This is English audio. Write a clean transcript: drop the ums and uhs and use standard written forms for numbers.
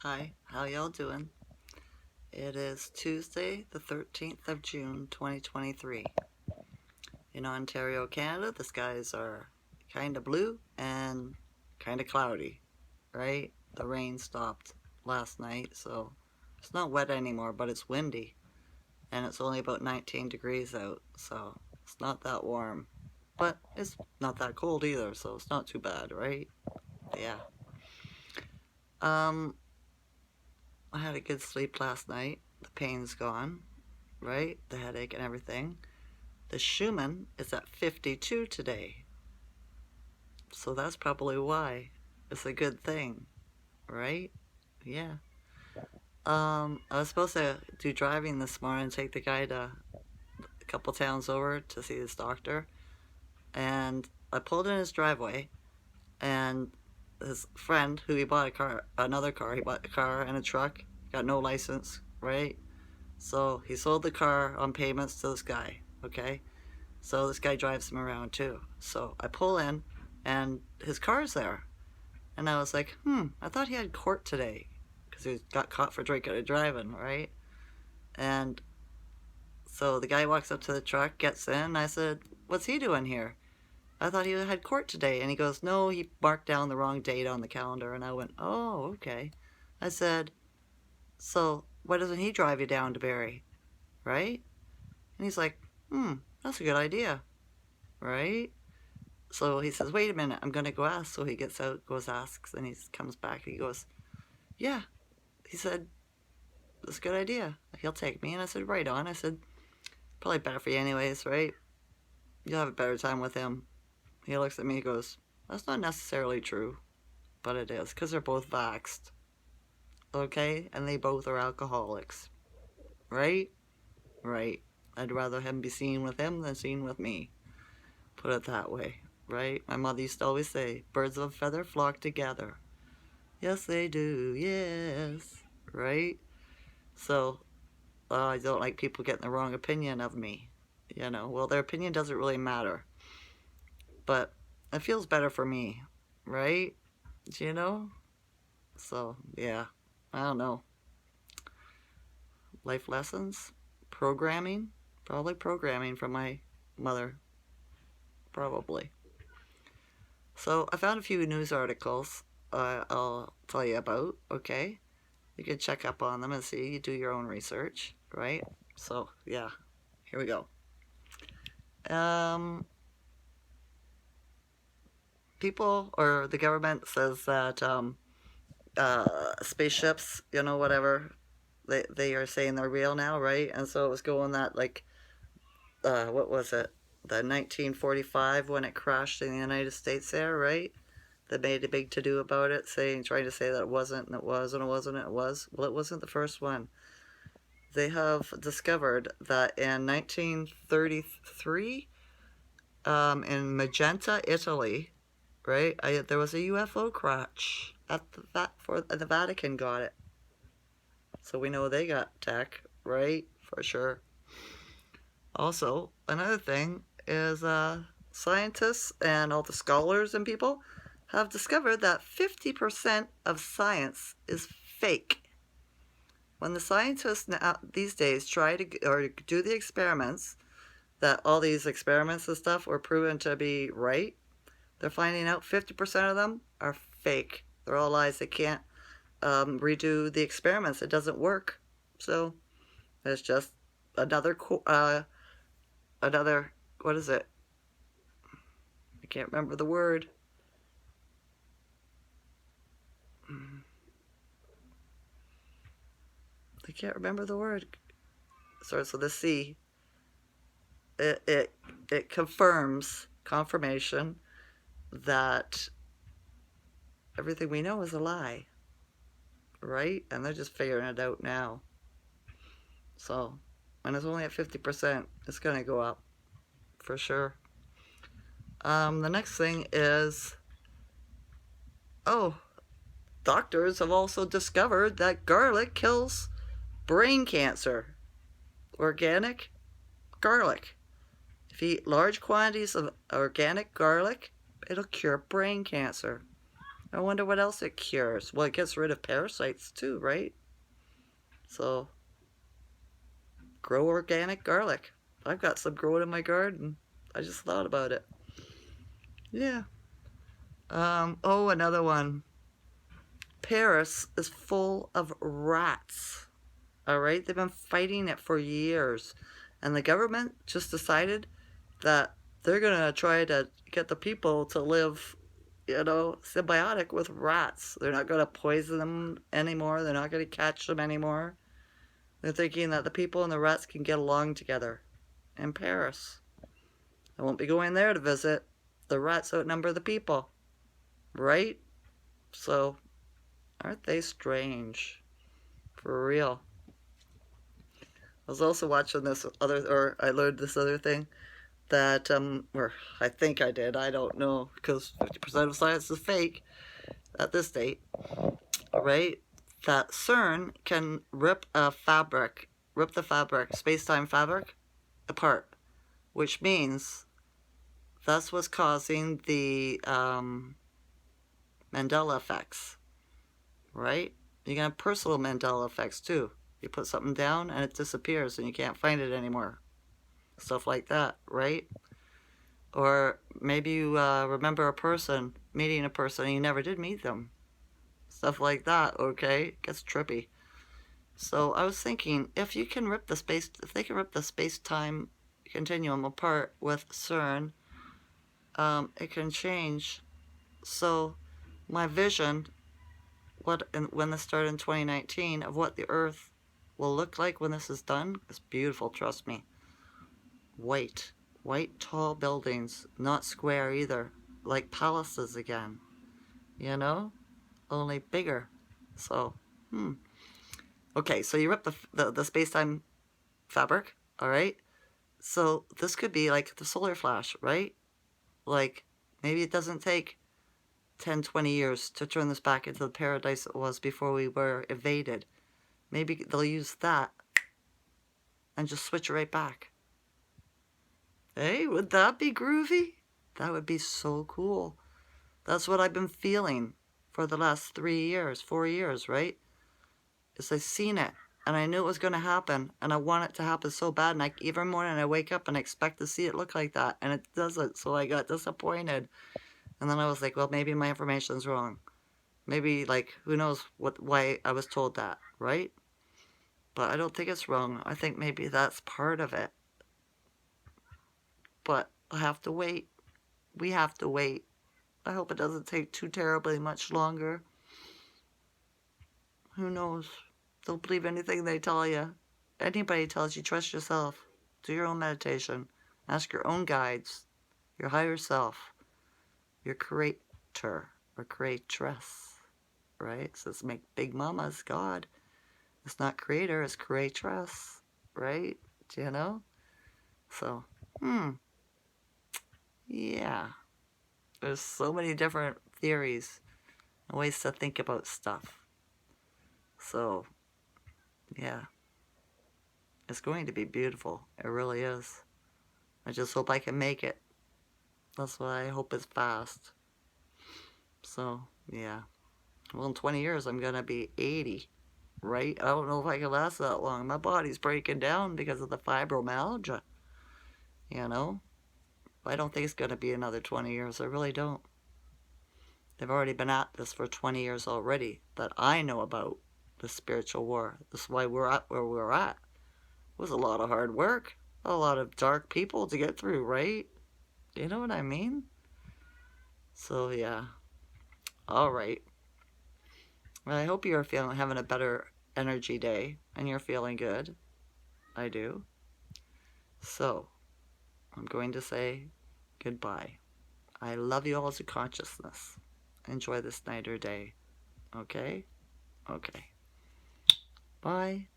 Hi, how y'all doing? It is Tuesday, the 13th of June, 2023. In Ontario, Canada, the skies are kind of blue and kind of cloudy, right? The rain stopped last night, so it's not wet anymore, but it's windy. And it's only about 19 degrees out, so it's not that warm. But it's not that cold either, so it's not too bad, right? Yeah. Um, I had a good sleep last night. The pain's gone, right? The headache and everything. The Schumann is at 52 today. So that's probably why. It's a good thing, right? Yeah. I was supposed to do driving this morning, take the guy to a couple towns over to see his doctor. And I pulled in his driveway, and his friend, who he bought another car, he bought a car and a truck, got no license, right? So he sold the car on payments to this guy, okay? So this guy drives him around too. So I pull in, and his car's there. And I was like, I thought he had court today because he got caught for drinking and driving, right? And so the guy walks up to the truck, gets in. I said, "What's he doing here? I thought he had court today." And he goes, "No, he marked down the wrong date on the calendar." And I went, "Oh, okay." I said, "So why doesn't he drive you down to Barrie, right?" And he's like, "That's a good idea, right?" So he says, "Wait a minute, I'm going to go ask." So he gets out, goes, asks, and he comes back and he goes, "Yeah." He said, "That's a good idea. He'll take me." And I said, "Right on." I said, "Probably better for you anyways, right? You'll have a better time with him." He looks at me and goes, "That's not necessarily true, but it is, because they're both vaxxed, okay? And they both are alcoholics, right? Right. I'd rather him be seen with him than seen with me. Put it that way, right? My mother used to always say, birds of a feather flock together. Yes, they do, yes, right? So, I don't like people getting the wrong opinion of me. Well, their opinion doesn't really matter, but it feels better for me, right? You know? So, yeah, I don't know. Life lessons? Programming? Probably programming from my mother. Probably. So, I found a few news articles I'll tell you about, okay? You can check up on them and see. You do your own research, right? So, yeah, here we go. Um, People or the government says that spaceships, whatever, they are saying they're real now, right? And so it was going that, like, what was it? The 1945 when it crashed in the United States there, right? They made a big to do about it, trying to say that it wasn't, and it was, and it wasn't, and it was. Well, it wasn't the first one. They have discovered that in 1933, in Magenta, Italy, right? There was a UFO crash at the Vatican got it, so we know they got tech, right? For sure. Also, another thing is scientists and all the scholars and people have discovered that 50% of science is fake. When the scientists now, these days try to or do the experiments, that all these experiments and stuff were proven to be right, they're finding out 50% of them are fake. They're all lies. They can't redo the experiments. It doesn't work. So it's just another another, what is it? I can't remember the word. I can't remember the word. Starts with a C. It confirms confirmation that everything we know is a lie, right? And they're just figuring it out now. So, when it's only at 50%, it's going to go up for sure. The next thing is, oh, doctors have also discovered that garlic kills brain cancer. Organic garlic. If you eat large quantities of organic garlic, it'll cure brain cancer. I wonder what else it cures. Well, it gets rid of parasites too, right? So, grow organic garlic. I've got some growing in my garden. I just thought about it. Yeah. Oh, another one. Paris is full of rats. All right? They've been fighting it for years. And the government just decided that they're going to try to get the people to live, symbiotic with rats. They're not going to poison them anymore. They're not going to catch them anymore. They're thinking that the people and the rats can get along together in Paris. I won't be going there to visit. The rats outnumber the people, right? So, aren't they strange? For real. I was also watching I learned this other thing that, or I think I did, I don't know, because 50% of science is fake at this date, right? That CERN can rip the fabric, space-time fabric, apart, which means that's what's causing the Mandela effects, right? You can have personal Mandela effects too. You put something down and it disappears and you can't find it anymore. Stuff like that, right? Or maybe you remember meeting a person, and you never did meet them. Stuff like that, okay? It gets trippy. So I was thinking, if they can rip the space-time continuum apart with CERN, it can change. So my vision, when this started in 2019, of what the Earth will look like when this is done, is beautiful, trust me. White tall buildings, not square either, like palaces again, only bigger. So, okay, so you rip the space-time fabric, all right? So this could be like the solar flash, right? Like, maybe it doesn't take 10, 20 years to turn this back into the paradise it was before we were invaded. Maybe they'll use that and just switch it right back. Hey, would that be groovy? That would be so cool. That's what I've been feeling for the last 3 years, 4 years, right? Is I've seen it, and I knew it was going to happen, and I want it to happen so bad, and every morning I wake up and I expect to see it look like that, and it doesn't, so I got disappointed. And then I was like, well, maybe my information's wrong. Maybe, who knows why I was told that, right? But I don't think it's wrong. I think maybe that's part of it. But I have to wait. We have to wait. I hope it doesn't take too terribly much longer. Who knows? Don't believe anything they tell you. Anybody tells you, trust yourself. Do your own meditation. Ask your own guides, your higher self, your creator or creatress, right? It says make Big Mama's God. It's not creator, it's creatress, right? Do you know? So, yeah. There's so many different theories and ways to think about stuff. So, yeah. It's going to be beautiful. It really is. I just hope I can make it. That's what I hope is fast. So, yeah. Well, in 20 years, I'm going to be 80, right? I don't know if I can last that long. My body's breaking down because of the fibromyalgia, I don't think it's going to be another 20 years. I really don't. They've already been at this for 20 years already that I know about, the spiritual war. This is why we're at where we're at. It was a lot of hard work. A lot of dark people to get through, right? You know what I mean? So, yeah. All right. Well, I hope you're having a better energy day and you're feeling good. I do. So, I'm going to say goodbye. I love you all as a consciousness. Enjoy this night or day. Okay? Okay. Bye.